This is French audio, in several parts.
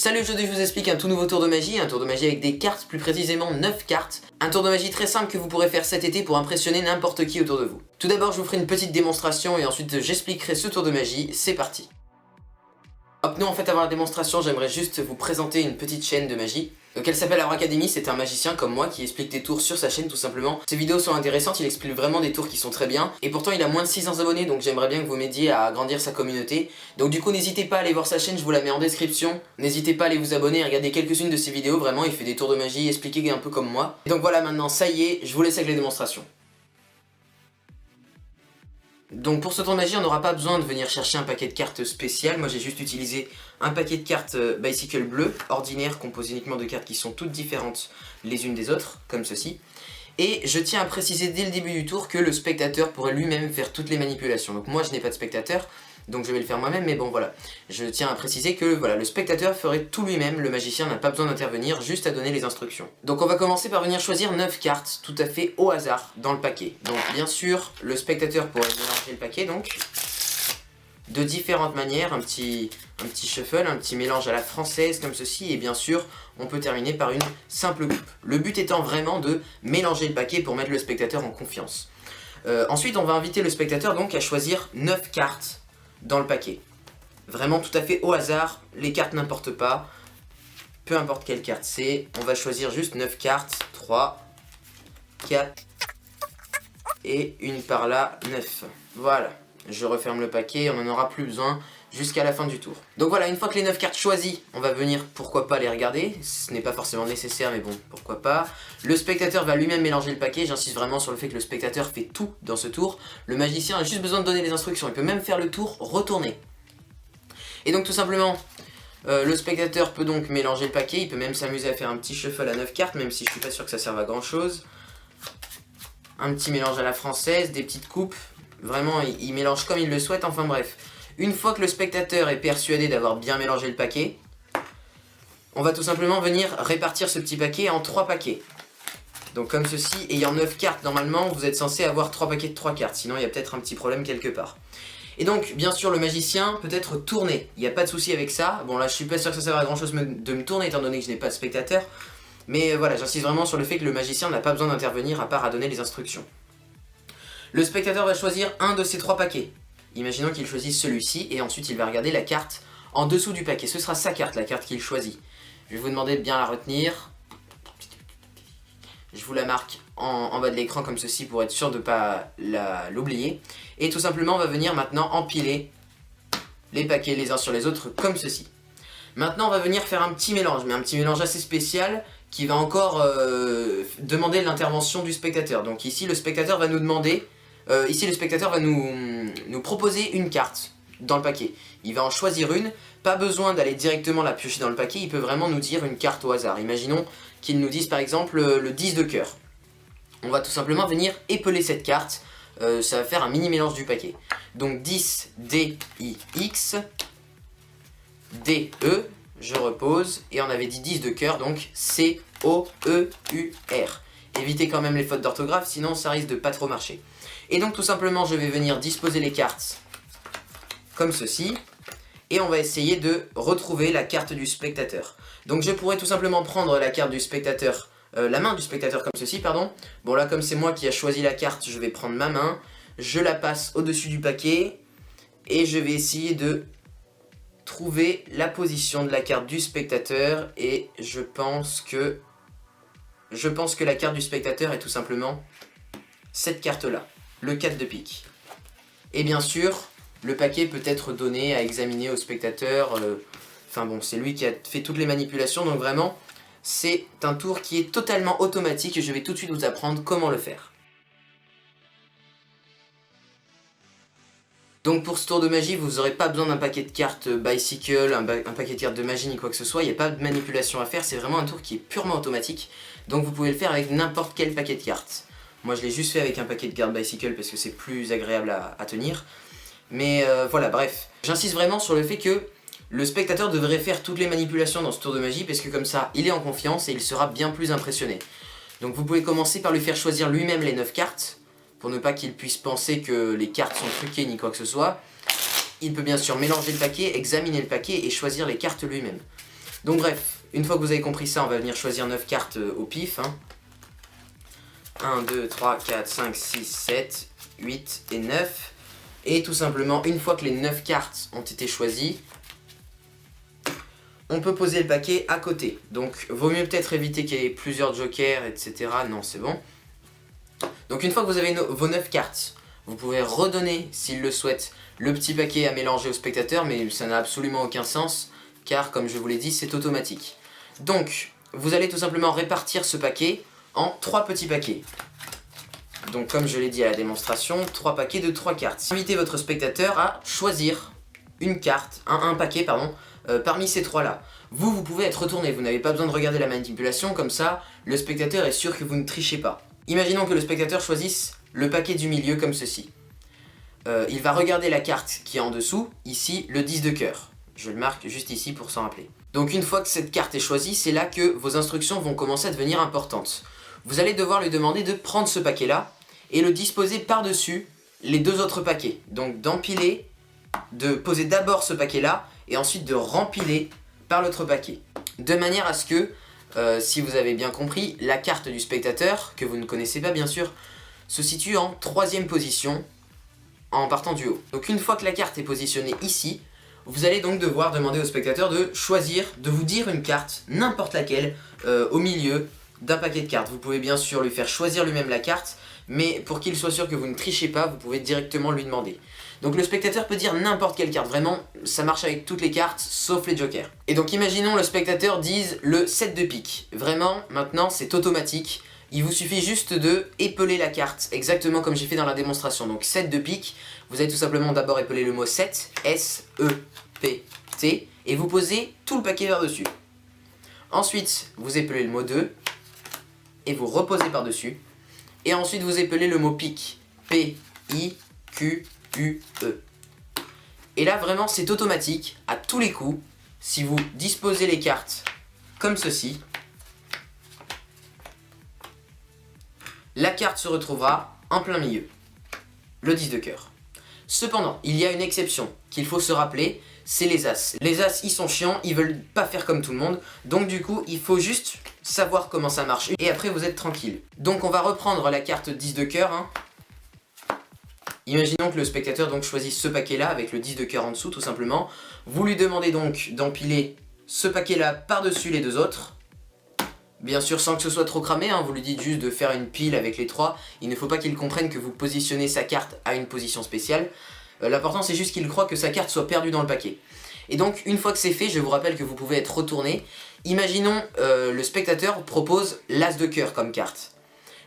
Salut, aujourd'hui je vous explique un tout nouveau tour de magie avec des cartes, plus précisément 9 cartes. Un tour de magie très simple que vous pourrez faire cet été pour impressionner n'importe qui autour de vous. Tout d'abord je vous ferai une petite démonstration et ensuite j'expliquerai ce tour de magie, c'est parti. Hop, non, en fait avant la démonstration j'aimerais juste vous présenter une petite chaîne de magie. Donc elle s'appelle Aura Academy, c'est un magicien comme moi qui explique des tours sur sa chaîne tout simplement. Ses vidéos sont intéressantes, il explique vraiment des tours qui sont très bien. Et pourtant il a moins de 600 abonnés, donc j'aimerais bien que vous m'aidiez à agrandir sa communauté. Donc du coup n'hésitez pas à aller voir sa chaîne, je vous la mets en description. N'hésitez pas à aller vous abonner et regarder quelques-unes de ses vidéos, vraiment il fait des tours de magie expliqués un peu comme moi. Et donc voilà, maintenant ça y est, je vous laisse avec les démonstrations. Donc pour ce tour de magie, on n'aura pas besoin de venir chercher un paquet de cartes spéciales. Moi j'ai juste utilisé un paquet de cartes Bicycle bleu, ordinaire, composé uniquement de cartes qui sont toutes différentes les unes des autres, comme ceci. Et je tiens à préciser dès le début du tour que le spectateur pourrait lui-même faire toutes les manipulations. Donc moi je n'ai pas de spectateur, donc je vais le faire moi-même, mais bon voilà. Je tiens à préciser que voilà, le spectateur ferait tout lui-même, le magicien n'a pas besoin d'intervenir, juste à donner les instructions. Donc on va commencer par venir choisir 9 cartes, tout à fait au hasard, dans le paquet. Donc bien sûr, le spectateur pourrait mélanger le paquet, donc, de différentes manières, un petit shuffle, un petit mélange à la française comme ceci, et bien sûr, on peut terminer par une simple coupe. Le but étant vraiment de mélanger le paquet pour mettre le spectateur en confiance. Ensuite, on va inviter le spectateur donc à choisir 9 cartes dans le paquet. Vraiment tout à fait au hasard, les cartes n'importent pas, peu importe quelle carte c'est, on va choisir juste 9 cartes, 3, 4, et une par là, 9. Voilà, je referme le paquet, on n'en aura plus besoin jusqu'à la fin du tour. Donc voilà, une fois que les 9 cartes choisies, on va venir, pourquoi pas, les regarder. Ce n'est pas forcément nécessaire, mais bon, pourquoi pas. Le spectateur va lui-même mélanger le paquet, j'insiste vraiment sur le fait que le spectateur fait tout dans ce tour. Le magicien a juste besoin de donner les instructions, il peut même faire le tour retourné. Et donc tout simplement, le spectateur peut donc mélanger le paquet, il peut même s'amuser à faire un petit shuffle à 9 cartes, même si je suis pas sûr que ça serve à grand chose. Un petit mélange à la française, des petites coupes, vraiment il mélange comme il le souhaite, enfin bref. Une fois que le spectateur est persuadé d'avoir bien mélangé le paquet, on va tout simplement venir répartir ce petit paquet en 3 paquets. Donc comme ceci, ayant 9 cartes normalement, vous êtes censé avoir 3 paquets de 3 cartes, sinon il y a peut-être un petit problème quelque part. Et donc bien sûr le magicien peut être tourné, il n'y a pas de souci avec ça. Bon là je suis pas sûr que ça serve à grand chose de me tourner étant donné que je n'ai pas de spectateur. Mais voilà, j'insiste vraiment sur le fait que le magicien n'a pas besoin d'intervenir à part à donner les instructions. Le spectateur va choisir un de ces 3 paquets. Imaginons qu'il choisisse celui-ci et ensuite il va regarder la carte en dessous du paquet. Ce sera sa carte, la carte qu'il choisit. Je vais vous demander de bien la retenir. Je vous la marque en bas de l'écran comme ceci pour être sûr de ne pas l'oublier. Et tout simplement on va venir maintenant empiler les paquets les uns sur les autres comme ceci. Maintenant on va venir faire un petit mélange, mais un petit mélange assez spécial qui va encore demander l'intervention du spectateur. Donc ici le spectateur va nous demander... ici le spectateur va nous proposer une carte dans le paquet. Il va en choisir une, pas besoin d'aller directement la piocher dans le paquet, il peut vraiment nous dire une carte au hasard. Imaginons qu'il nous dise par exemple le 10 de cœur. On va tout simplement venir épeler cette carte, ça va faire un mini mélange du paquet. Donc 10, D, I, X, D, E, je repose, et on avait dit 10 de cœur, donc C, O, E, U, R. Évitez quand même les fautes d'orthographe, sinon ça risque de pas trop marcher. Et donc tout simplement je vais venir disposer les cartes comme ceci et on va essayer de retrouver la carte du spectateur. Donc je pourrais tout simplement prendre la carte du spectateur, la main du spectateur comme ceci, pardon. Bon là comme c'est moi qui a choisi la carte, je vais prendre ma main, je la passe au-dessus du paquet et je vais essayer de trouver la position de la carte du spectateur et je pense que la carte du spectateur est tout simplement cette carte là. Le 4 de pique. Et bien sûr, le paquet peut être donné à examiner au spectateur. Enfin bon, c'est lui qui a fait toutes les manipulations, donc vraiment, c'est un tour qui est totalement automatique et je vais tout de suite vous apprendre comment le faire. Donc pour ce tour de magie, vous n'aurez pas besoin d'un paquet de cartes Bicycle, un paquet de cartes de magie ni quoi que ce soit, il n'y a pas de manipulation à faire, c'est vraiment un tour qui est purement automatique, donc vous pouvez le faire avec n'importe quel paquet de cartes. Moi je l'ai juste fait avec un paquet de cartes Bicycle parce que c'est plus agréable à tenir. Mais voilà, bref. J'insiste vraiment sur le fait que le spectateur devrait faire toutes les manipulations dans ce tour de magie parce que comme ça, il est en confiance et il sera bien plus impressionné. Donc vous pouvez commencer par lui faire choisir lui-même les 9 cartes pour ne pas qu'il puisse penser que les cartes sont truquées ni quoi que ce soit. Il peut bien sûr mélanger le paquet, examiner le paquet et choisir les cartes lui-même. Donc bref, une fois que vous avez compris ça, on va venir choisir 9 cartes au pif. 1, 2, 3, 4, 5, 6, 7, 8 et 9. Et tout simplement, une fois que les 9 cartes ont été choisies, on peut poser le paquet à côté. Donc vaut mieux peut-être éviter qu'il y ait plusieurs jokers, etc. Non, c'est bon. Donc une fois que vous avez vos 9 cartes, vous pouvez redonner, s'il le souhaite, le petit paquet à mélanger au spectateur, mais ça n'a absolument aucun sens, car comme je vous l'ai dit, c'est automatique. Donc, vous allez tout simplement répartir ce paquet en 3 petits paquets. Donc comme je l'ai dit à la démonstration, 3 paquets de 3 cartes. Invitez votre spectateur à choisir une carte, un paquet pardon, parmi ces 3 là. Vous pouvez être retourné, vous n'avez pas besoin de regarder la manipulation, comme ça le spectateur est sûr que vous ne trichez pas. Imaginons que le spectateur choisisse le paquet du milieu comme ceci. Il va regarder la carte qui est en dessous, ici le 10 de cœur. Je le marque juste ici pour s'en rappeler. Donc une fois que cette carte est choisie, c'est là que vos instructions vont commencer à devenir importantes. Vous allez devoir lui demander de prendre ce paquet-là et le disposer par-dessus les 2 autres paquets. Donc d'empiler, de poser d'abord ce paquet-là et ensuite de rempiler par l'autre paquet. De manière à ce que, si vous avez bien compris, la carte du spectateur, que vous ne connaissez pas bien sûr, se situe en 3e position en partant du haut. Donc une fois que la carte est positionnée ici, vous allez donc devoir demander au spectateur de choisir, de vous dire une carte, n'importe laquelle, au milieu d'un paquet de cartes. Vous pouvez bien sûr lui faire choisir lui-même la carte, mais pour qu'il soit sûr que vous ne trichez pas, vous pouvez directement lui demander. Donc le spectateur peut dire n'importe quelle carte, vraiment, ça marche avec toutes les cartes, sauf les jokers. Et donc imaginons le spectateur dise le 7 de pique. Vraiment, maintenant c'est automatique, il vous suffit juste de épeler la carte, exactement comme j'ai fait dans la démonstration. Donc 7 de pique, vous allez tout simplement d'abord épeler le mot 7, S-E-P-T, et vous posez tout le paquet par-dessus. Ensuite, vous épelez le mot 2, et vous reposez par-dessus. Et ensuite, vous épelez le mot pique, P-I-Q-U-E. Et là, vraiment, c'est automatique, à tous les coups, si vous disposez les cartes comme ceci, la carte se retrouvera en plein milieu, le 10 de cœur. Cependant, il y a une exception qu'il faut se rappeler, c'est les As. Les As, ils sont chiants, ils veulent pas faire comme tout le monde, donc du coup, il faut juste savoir comment ça marche, et après vous êtes tranquille. Donc on va reprendre la carte 10 de cœur. Imaginons que le spectateur donc choisisse ce paquet-là, avec le 10 de cœur en dessous, tout simplement. Vous lui demandez donc d'empiler ce paquet-là par-dessus les 2 autres. Bien sûr sans que ce soit trop cramé, vous lui dites juste de faire une pile avec les 3. Il ne faut pas qu'il comprenne que vous positionnez sa carte à une position spéciale. L'important c'est juste qu'il croit que sa carte soit perdue dans le paquet. Et donc une fois que c'est fait, je vous rappelle que vous pouvez être retourné. Imaginons le spectateur propose l'As de cœur comme carte.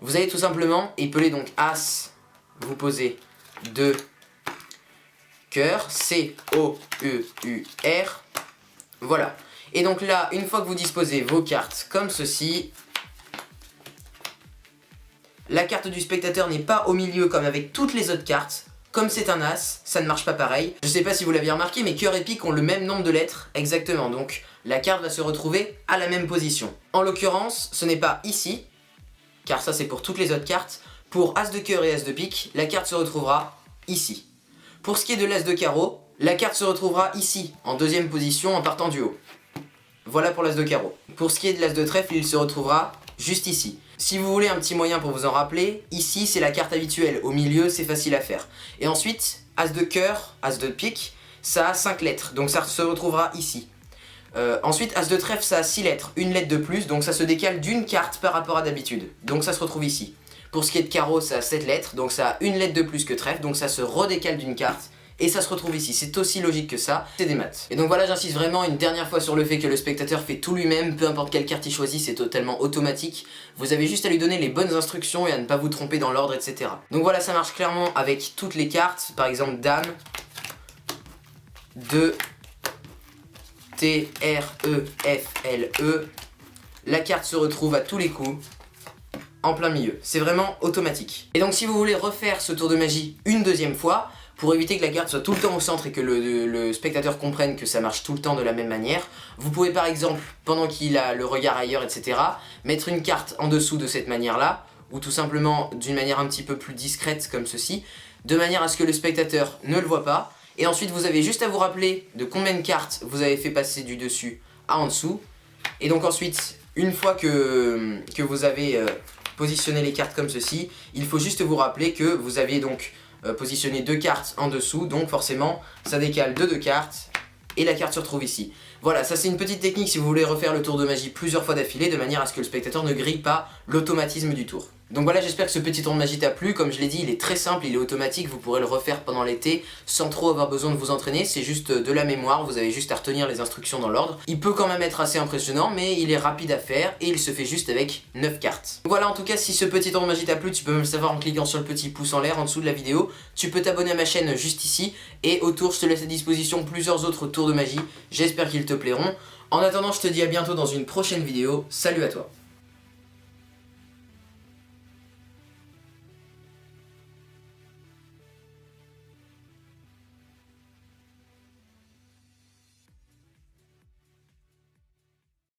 Vous allez tout simplement épeler donc As, vous posez 2 cœur, C-O-E-U-R. Voilà. Et donc là, une fois que vous disposez vos cartes comme ceci, la carte du spectateur n'est pas au milieu comme avec toutes les autres cartes. Comme c'est un As, ça ne marche pas pareil. Je sais pas si vous l'aviez remarqué, mais cœur et pique ont le même nombre de lettres, exactement. Donc la carte va se retrouver à la même position. En l'occurrence, ce n'est pas ici, car ça c'est pour toutes les autres cartes. Pour As de cœur et As de pique, la carte se retrouvera ici. Pour ce qui est de l'As de carreau, la carte se retrouvera ici, en 2e position en partant du haut. Voilà pour l'As de carreau. Pour ce qui est de l'As de trèfle, il se retrouvera juste ici. Si vous voulez un petit moyen pour vous en rappeler, ici c'est la carte habituelle, au milieu c'est facile à faire. Et ensuite, As de cœur, As de pique, ça a 5 lettres, donc ça se retrouvera ici. Ensuite, As de trèfle, ça a 6 lettres, une lettre de plus, donc ça se décale d'une carte par rapport à d'habitude. Donc ça se retrouve ici. Pour ce qui est de carreau, ça a 7 lettres, donc ça a une lettre de plus que trèfle, donc ça se redécale d'une carte. Et ça se retrouve ici, c'est aussi logique que ça, c'est des maths. Et donc voilà, j'insiste vraiment une dernière fois sur le fait que le spectateur fait tout lui-même, peu importe quelle carte il choisit, c'est totalement automatique. Vous avez juste à lui donner les bonnes instructions et à ne pas vous tromper dans l'ordre, etc. Donc voilà, ça marche clairement avec toutes les cartes, par exemple Dame, 2, T, R, E, F, L, E. La carte se retrouve à tous les coups en plein milieu, c'est vraiment automatique. Et donc si vous voulez refaire ce tour de magie une 2e fois, pour éviter que la carte soit tout le temps au centre et que le spectateur comprenne que ça marche tout le temps de la même manière, vous pouvez par exemple, pendant qu'il a le regard ailleurs, etc., mettre une carte en dessous de cette manière-là, ou tout simplement d'une manière un petit peu plus discrète comme ceci, de manière à ce que le spectateur ne le voit pas, et ensuite vous avez juste à vous rappeler de combien de cartes vous avez fait passer du dessus à en dessous. Et donc ensuite, une fois que vous avez positionné les cartes comme ceci, il faut juste vous rappeler que vous avez donc positionné 2 cartes en dessous, donc forcément ça décale de 2 cartes et la carte se retrouve ici. Voilà, ça c'est une petite technique si vous voulez refaire le tour de magie plusieurs fois d'affilée, de manière à ce que le spectateur ne grille pas l'automatisme du tour. Donc voilà, j'espère que ce petit tour de magie t'a plu. Comme je l'ai dit, il est très simple, il est automatique, vous pourrez le refaire pendant l'été sans trop avoir besoin de vous entraîner, c'est juste de la mémoire, vous avez juste à retenir les instructions dans l'ordre. Il peut quand même être assez impressionnant, mais il est rapide à faire et il se fait juste avec 9 cartes. Voilà, en tout cas, si ce petit tour de magie t'a plu, tu peux me le savoir en cliquant sur le petit pouce en l'air en dessous de la vidéo. Tu peux t'abonner à ma chaîne juste ici, et autour, je te laisse à disposition plusieurs autres tours de magie, j'espère qu'ils te plairont. En attendant, je te dis à bientôt dans une prochaine vidéo, salut à toi.